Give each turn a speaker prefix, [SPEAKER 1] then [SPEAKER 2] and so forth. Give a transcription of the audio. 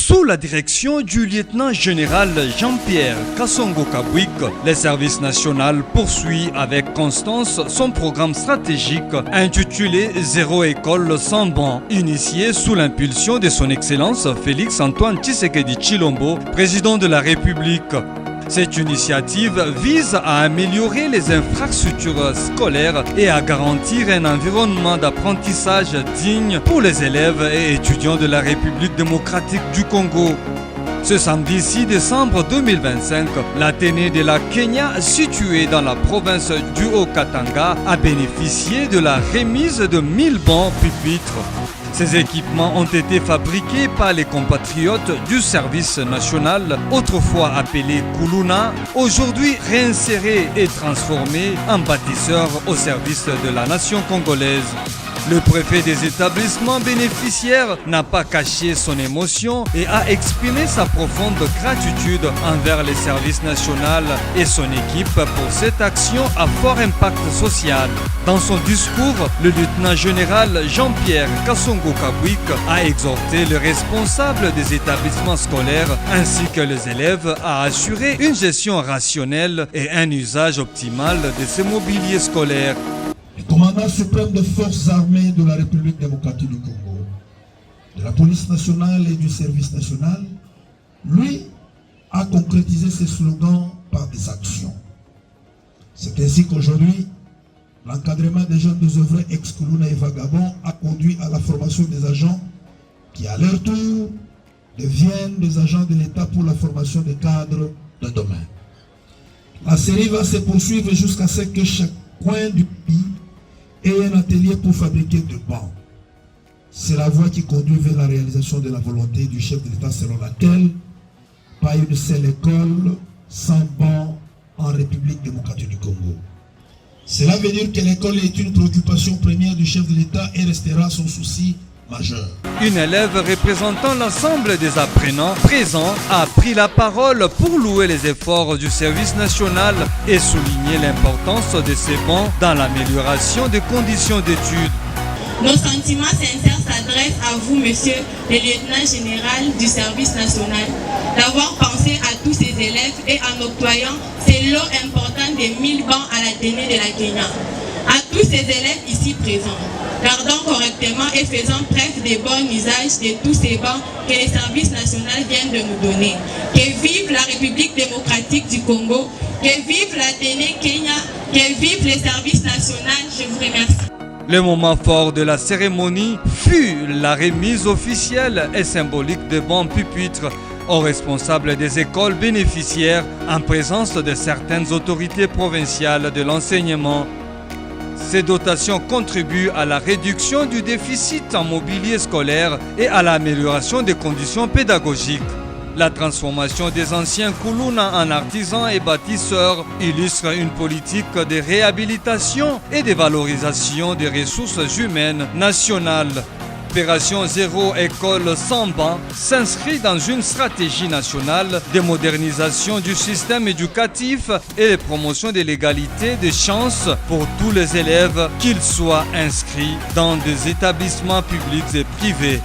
[SPEAKER 1] Sous la direction du lieutenant-général Jean-Pierre Kasongo-Kabwik, le service national poursuit avec constance son programme stratégique intitulé Zéro école sans banc, initié sous l'impulsion de son Excellence Félix-Antoine Tshisekedi Tshilombo, président de la République. Cette initiative vise à améliorer les infrastructures scolaires et à garantir un environnement d'apprentissage digne pour les élèves et étudiants de la République démocratique du Congo. Ce samedi 6 décembre 2025, l'Athénée de la Kenya, située dans la province du Haut-Katanga, a bénéficié de la remise de 1000 bancs pupitres. Ces équipements ont été fabriqués par les compatriotes du service national, autrefois appelé Kuluna, aujourd'hui réinsérés et transformés en bâtisseurs au service de la nation congolaise. Le préfet des établissements bénéficiaires n'a pas caché son émotion et a exprimé sa profonde gratitude envers les services national et son équipe pour cette action à fort impact social. Dans son discours, le lieutenant-général Jean-Pierre Kasongo-Kabwik a exhorté les responsables des établissements scolaires ainsi que les élèves à assurer une gestion rationnelle et un usage optimal de ces mobiliers scolaires.
[SPEAKER 2] Le commandant suprême des forces armées de la République démocratique du Congo, de la police nationale et du service national, lui, a concrétisé ses slogans par des actions. C'est ainsi qu'aujourd'hui, l'encadrement des jeunes désœuvrés ex-Kuluna et vagabonds a conduit à la formation des agents qui, à leur tour, deviennent des agents de l'État pour la formation des cadres de demain. La série va se poursuivre jusqu'à ce que chaque coin du pays et un atelier pour fabriquer de bancs. C'est la voie qui conduit vers la réalisation de la volonté du chef de l'État selon laquelle pas une seule école sans bancs en République démocratique du Congo. Cela veut dire que l'école est une préoccupation première du chef de l'État et restera son souci majeur.
[SPEAKER 1] Une élève représentant l'ensemble des apprenants présents a pris la parole pour louer les efforts du service national et souligner l'importance de ces bancs dans l'amélioration des conditions d'études.
[SPEAKER 3] Nos sentiments sincères s'adressent à vous, monsieur le lieutenant général du service national, d'avoir pensé à tous ces élèves et en octroyant ces lots importants de 1000 bancs à l'Athénée de la Kenya. À tous ces élèves ici présents, gardons correctement et faisons preuve de bon usage de tous ces bancs que le service national vient de nous donner. Que vive la République démocratique du Congo, que vive l'Athénée Kenya, que vive le service national. Je vous remercie.
[SPEAKER 1] Le moment fort de la cérémonie fut la remise officielle et symbolique de bancs pupitres aux responsables des écoles bénéficiaires en présence de certaines autorités provinciales de l'enseignement. Ces dotations contribuent à la réduction du déficit en mobilier scolaire et à l'amélioration des conditions pédagogiques. La transformation des anciens Kuluna en artisans et bâtisseurs illustre une politique de réhabilitation et de valorisation des ressources humaines nationales. L'opération Zéro école sans banc s'inscrit dans une stratégie nationale de modernisation du système éducatif et de promotion de l'égalité des chances pour tous les élèves, qu'ils soient inscrits dans des établissements publics et privés.